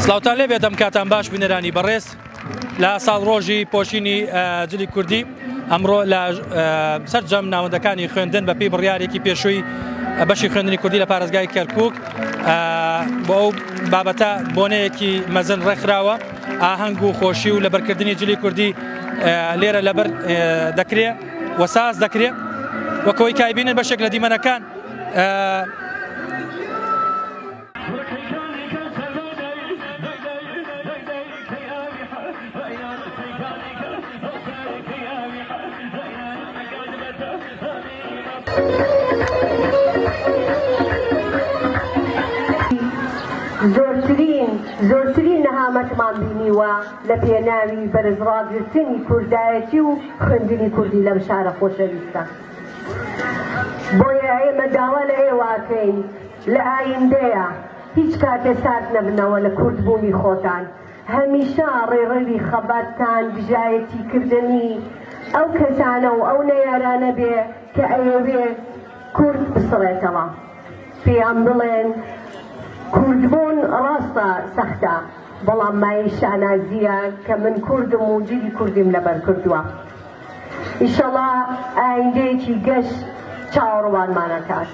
سلااوتان لێ بێتم کاتان باش بینەرانی بەڕێز لە ساڵ ڕۆژی پۆشینی جلی کوردی ئەمڕۆ لە سەرجەم ناوەندەکانی خوێندن بە پێی بڕیارێکی پێشووی بەشی خوێندنی کوردی لە پارێزگای کەرکووک بۆ ئەو بابەتە بۆنەیەکی مەزن ڕێکخراوە ئاهەنگ و خۆشی و لەبەرکردنی جلی کوردی لێرە لەبەر دەکرێت وەساز دەکرێت وەکەوەی کایبینن بەشێک لە دیمەنەکان زۆرترین نەهامەتمان بینیوە لە پێناوی بەرزڕاگرتنی کوردایەتی و خوێندنی کوردی لەم شارە خۆشەویستە. بۆیە ئێمە داوا لە ئێوەکەین لە ئایندەیە هیچ کاتێ سارد نەبنەوە لە کوردبوونی خۆتان، هەمیشە ڕێڕەوی خەباتتان بژایەتیکردنی ئەو کەسانە و ئەو نەیارانە بێ کە ئەیەوێ کورد بسڕێتەوە. پێیان بڵێن کوردبوون ڕاستە سەختە، بەڵام مای شانازیە کە من کوردم و جلی کوردیم لەبەر کردووە. ئیشەڵا ئایندەیەکی گەشت چاوەڕوانمانەکات.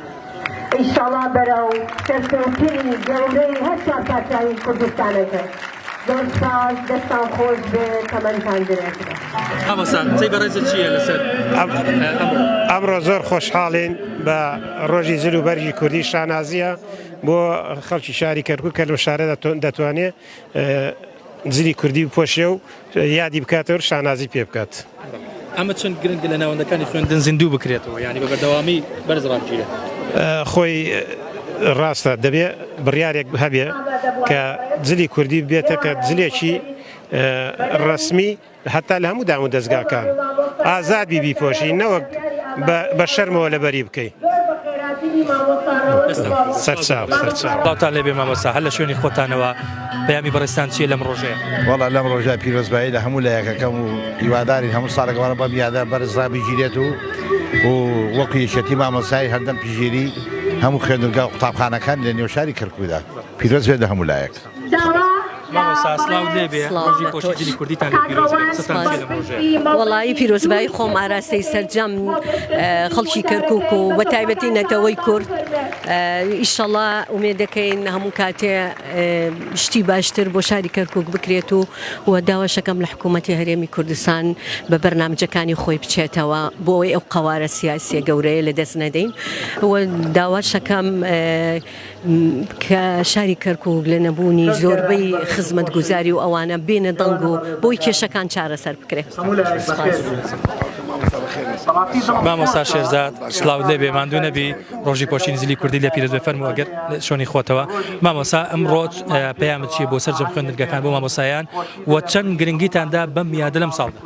ئیشەڵا بەرەو سەرکەوتنی گەورەی هەر چاپاچاوی کوردستانەکە. زۆر ساز دەستان خۆش بێ تەمەنتان درێژبێ. چی بەڕێزت چییە لەسەر ئەمڕۆ زۆر خۆشحاڵین بە ڕۆژی زل و بەرژی کوردی شانازیە بۆ خەڵکی شاری کەرکووک کە لەو شارە دەتوانێت زلی کوردی بپۆشێ و یادی بکاتەوە شانازی پێ بکات. ئەمە چەند گرنگ لە ناوەندەکانی خوێندن زیندوو بکرێتەوە، یعنی بە بەردەوامی بەرزڕاگیرێت. خۆی ڕاستە دەبێت بڕیارێک هەبێ کە جلی کوردی بێتە کە جلێکی ڕسمی هەتا لە هەموو دام و دەستگاکان ئازاد بیپۆشی نەوەک بە شەرمەوە لەبەری بکەیت. سەرچاوتان لێبێ مامۆستا، هەر لە شوێنی خۆتانەوە پەیامی بەڕێستان چیە لەم ڕۆژەیە؟ وەڵا لەم ڕۆژای پیرۆزبایی لە هەموو لایەکەکەم و هیواداری هەموو ساڵێکوارە بەم یادە بەرزرا بگیرێت و وەکو یەکێتی مامۆسایی هەردەم پژێری هەموو خوێندنگا و قوتابخانەکان لە نێو شاری کەرکووکدا پیرۆز بێت لە هەموو لایەک. وەڵی پیرۆزبایی خۆم ئاراستەی سەرجەم خەڵکی کەرکووک و بە تایبەتی نەتەوەی کورد ئیشەڵا ئومێدەکەین هەموو کاتێ شتی باشتر بۆ شاری کەرکووک بکرێت و داواشەکەم لە حکوومەتی هەرێمی کوردستان بە بەرنامجەکانی خۆی بچێتەوە بۆ ئەوەی ئەو قەوارە سیاسیە گەورەیە لە دەست نەدەین و داواشەکەم کە شاری کەرکووک لە نەبوونی زۆربەی خزمەت گوزاری و ئەوانە بێنە دەنگ و بۆی کێشەکان چارەسەر بکرێت. مامۆستا شێرزاد سلااو لێ بێ ماندوو نەبی ڕۆژی پۆشینی زلی کوردی لە پیرۆزبێ فەرموو ئەگەر شۆنی خۆتەوە. مامۆستا ئەمڕۆ پەیامت چیە بۆ سەرجەم خوێندنگەکان بۆ مامۆسایان و چەند گرنگیتاندا بەم یادە لەم ساڵدا؟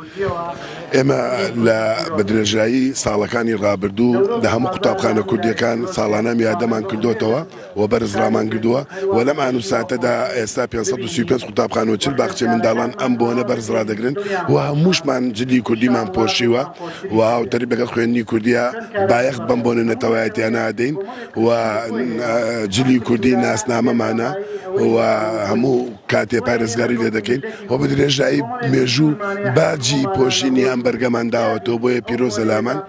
ئێمە لە بەدرێژایی ساڵەکانی ڕابردوو لە هەموو قوتابخانە کوردیەکان ساڵانە یادەمان کردوتەوە و بەرزڕامان کردووە و لەم ئانوساتەدا ئێستا 535 قوتابخانە و 40 باخچە منداڵان ئەم بۆنە بەرزڕا دەگرن و هەمووشمان جلی کوردیمان پۆشیوە و هاوتەری بەگەڵ خوێندنی کوردیە بایەخت بەم بۆنە نەتەوایەتیانە ئەدەین و جلی کوردی ناسنامەمانە و هەموو کاتێ پارێزگاری لێ دەکەین و بە درێژایی مێژوو باجی پۆشینی ئەم بەرگەمان داوەتەوە بۆیە پیرۆزە لامان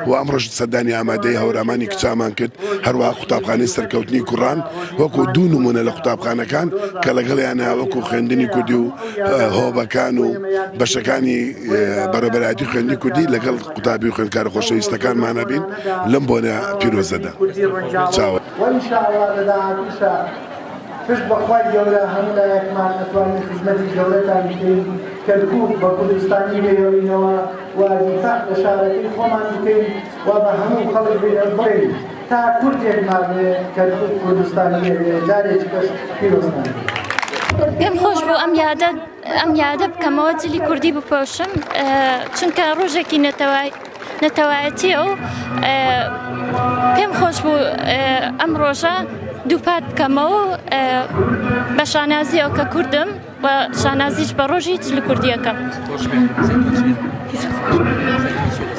و ئەمڕۆژ سەردانی ئامادەی هەورامانی کچامان کرد هەروەها قوتابخانەی سەرکەوتنی کوڕان وەکو دوو نمونە لە قوتابخانەکان کە لەگەڵیانە وەکو خوێندنی کوردی و هۆبەکان و بەشەکانی بەڕێبەرایەتی خوێندنی کوردی لەگەڵ قوتابی خوێندکارە خۆشەویستەکانمانە بین لەم بۆنە پیرۆزەدا. چاوە پشت بەخوای گەورە هەموو لایەکمان ئەتوانین خزمەتی گەورەتان بکەین کەرکووک بە کوردستانی بێڵینەوە و دیفاع لە شارەکەی خۆمان بکەین و بە هەموو خەڵک بڵێین تا کوردێکمان لێ کەرکووک کوردستانی جارێکی کەس پیرۆزمان. پێم خۆش بوو ئەم یادە بکەمەوە جلی کوردی بپۆشم چونکە ڕۆژێکی نەتەوایەتیە و پێم خۆش بوو ئەم ڕۆژە دووپات بکەمەوە بە شانازی ئەو کە کوردم و شانازیش بە ڕۆژی جلی کوردیەکەم.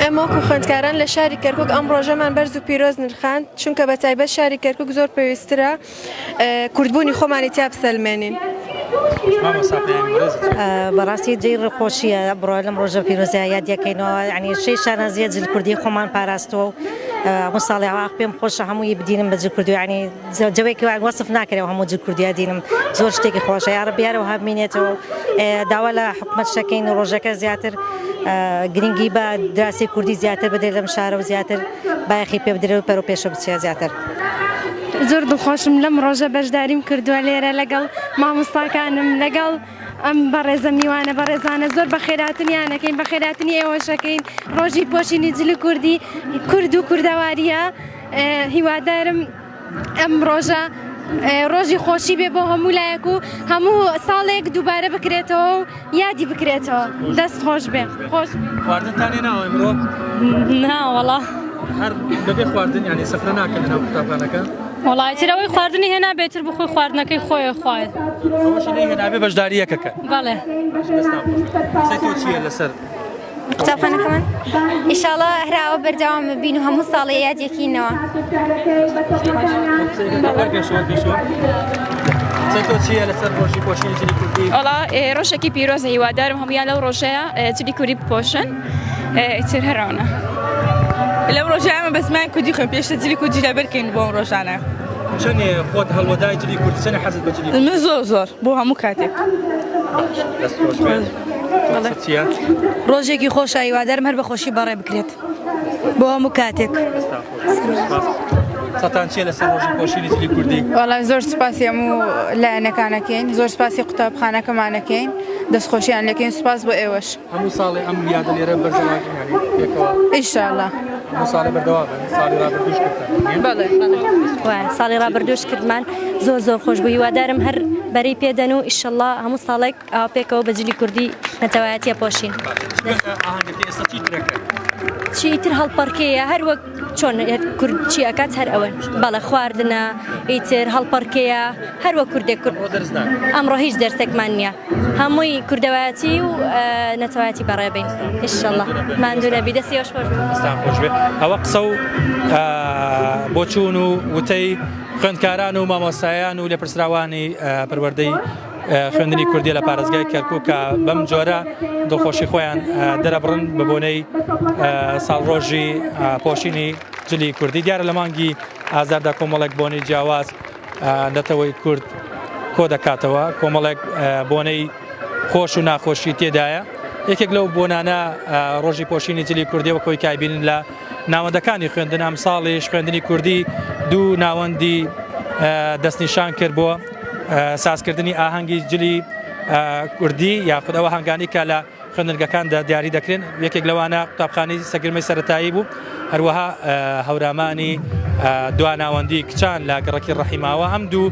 ئێمە وەکو خوێندکاران لە شاری کەرکووک ئەم ڕۆژەمان بەرز و پیرۆز نرخاند چونکە بە تایبەت شاری کەرکووک زۆر پێویسترە کوردبوونی خۆمانی تیا بسەلمێنین. بەڕاستی جێی ڕێخۆشیە بڕۆ لەم ڕۆژە پیرۆزیە یادیەکەینەوە ینی شەی شانازیە جل کوردی خۆمان پاراستەوە و هەموو ساڵی ئاواق پێم خۆشە هەمووی بدینم بە جل کوردی ینی جوێکی وەسف ناکرێەوە هەموو جل کوردیا دینم زۆر شتێکی خۆشە یارە بیارەوە هەبمینێتەوە داوا لە حکومەت شەکەین و ڕۆژەکە زیاتر گرنگی بە دراسی کوردی زیاتر بدرێت لەم شارە و زیاتر بایەخی پێ بدرێت و پەر و پێشە بچێ زیاتر. زۆر دڵخۆشم لەم ڕۆژە بەشداریم کردووە لێرە لەگەڵ مامۆستاکانم لەگەڵ ئەم بەڕێزە میوانە بەڕێزانە زۆر بە خێراتنیانەکەین بە خێراتنی ئێوەشەکەین ڕۆژی پۆشینی جلی کوردی کورد و کوردەواریە هیوادارم ئەم ڕۆژە ڕۆژی خۆشی بێ بۆ هەموو لایەک و هەموو ساڵێک دووبارە بکرێتەوە و یادی بکرێتەوە دەست خۆش بێ خۆش خواردنتانێ ناوە ئەمڕۆ؟ ناوەڵا هەر بەبێ خواردن ینی سەفرە ناکەن لەناو قوتابخانەکە؟ وڵای ترەوەی خواردنی هێنا بێتر بخۆی خواردنەکەی خۆیە خوارد ئەوەشی لێ هێنابێ بەشداریەکەکە. بەڵێ تۆ چییە لەسەر قوتابخانەکەمان؟ ئیشاڵڵا هەراوە بەردەوام ببین و هەموو ساڵی یادیەکەینەوە. تۆ چییە لەسەر ڕۆژی پۆشینی جلی کوردی؟ وڵا ڕۆژێکی پیرۆزە هیوادارم هەمویان لەو ڕۆژەیە جلی کوردی بپۆشن ئیتر هەراونە. لەو ڕۆژایمە بە زمانی کوردی خوێن پێشتە جلی کوردی لەبەرکەین بۆ ئەم ڕۆژانە. چەندێ خۆت هەڵوەدای جلی کوردی چەندێ حەزت بە جلی کوردی؟ من زۆر بۆ هەموو کاتێک. دەست خۆش بێت. چییە؟ ڕۆژێکی خۆشە هیوادارم هەر بە خۆشی بەڕێ بکرێت بۆ هەموو کاتێک. سەتان چیە لەسەر ڕۆژی پۆشینی جلی کوردی؟ وڵای زۆر سوپاسی هەموو لایەنەکانەکەین زۆر سوپاسی قوتابخانەکەمانەکەین دەستخۆشیان لەکەین سوپاس بۆ ئێوەش. هەموو ساڵی ئەم یادە لێرە بەرزەواکەین ینی پێکەوە ئینشاءڵڵا هەموو ساڵی بەردەوامن ساڵی ڕابردووش کردن. بەڵێ ساڵی ڕابردووش کردمان زۆر خۆش بوو هیوادارم هەر بەری پێدەن و ئیشەڵڵا هەموو ساڵێک ئاوا پێکەوە بە جلی کوردی نەتەوایەتیە پۆشین. ئاهەنگەکەی ئێستا چی ترەکە؟ چیتر هەڵپەرکەیە هەر وەک چۆن کورد چی ئەکات هەر ئەوە بەڵێ خواردنە ئیتر هەڵپەرکەیە هەر وە کوردێک کورد ئەمڕۆ هیچ دەرسێکمان نییە هەمووی کوردەوایەتی و نەتەوایەتی بەڕێبین ئیشەڵڵا ماندوو نەبی دەستی ئەوش خۆش بێ. ئەوە قسە و بۆ چوون و وتەی خوێندکاران و مامۆستایان و لێپرسراوانی پەروەردەی خوێندنی کوردی لە پارێزگای کەرکووک کە بەم جۆرە دڵخۆشی خۆیان دەرەبڕن بە بۆنەی ساڵڕۆژی پۆشینی جلی کوردی. دیارە لە مانگی ئازاردا کۆمەڵێک بۆنەی جیاواز دەتەوەی کورد کۆ دەکاتەوە کۆمەڵێک بۆنەی خۆش و ناخۆشی تێدایە. یەکێک لەو بۆنانە ڕۆژی پۆشینی جلی کوردی وەکۆی کایبینن لە ناوەندەکانی خوێندن ئەم ساڵیش خوێندنی کوردی دوو ناوەندی دەستنیشان کرد بۆ سازکردنی ئاهەنگی جلی کوردی یاخود ئەوە هەنگانی کە لە خوێندنگەکاندا دیاری دەکرێن. یەکێک لەوانە قوتابخانەی سەرگرمەی سەرەتایی بوو هەروەها هەورامانی دواناوەندی کچان لە گەڕەکی ڕەحیماوە ئەم دوو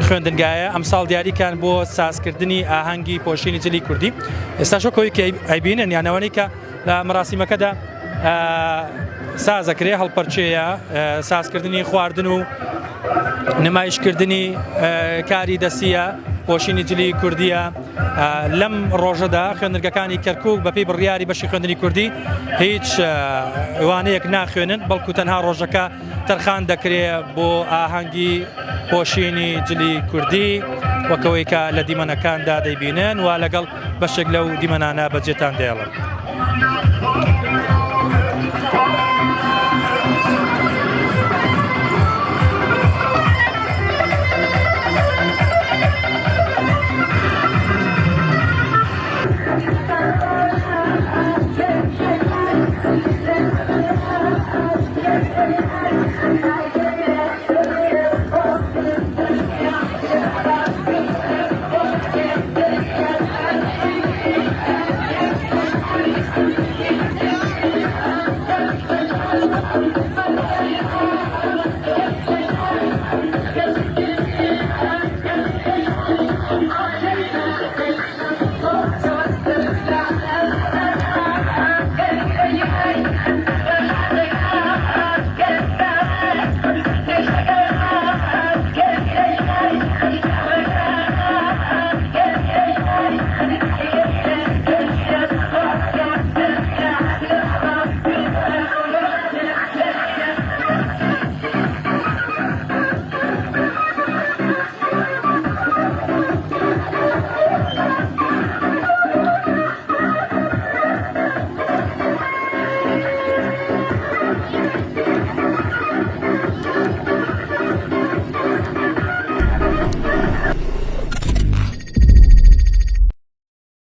خوێندنگایە ئەم ساڵ دیاریکان بۆ سازکردنی ئاهەنگی پۆشینی جلی کوردی. ئێستا شۆکەوەی کە ئەیبینن یانەوەی کە لە مەراسیمەکەدا سازەکرێ هەڵپەرچەیە سازکردنی خواردن و نمایشکردنی کاری دەستیە پۆشینی جلی کوردیە. لەم ڕۆژەدا خوێندنگەکانی کەرکووک بەپێی بڕیاری بەشی خوێندنی کوردی هیچ وانەیەک ناخوێنن بەڵکو تەنها ڕۆژەکە تەرخان دەکرێت بۆ ئاهەنگی پۆشینی جلی کوردی وەکەوەی کە لە دیمەنەکاندا دەیبینن و لەگەڵ بەشێک لەو دیمەنانە بەجێتان دێڵن. بێ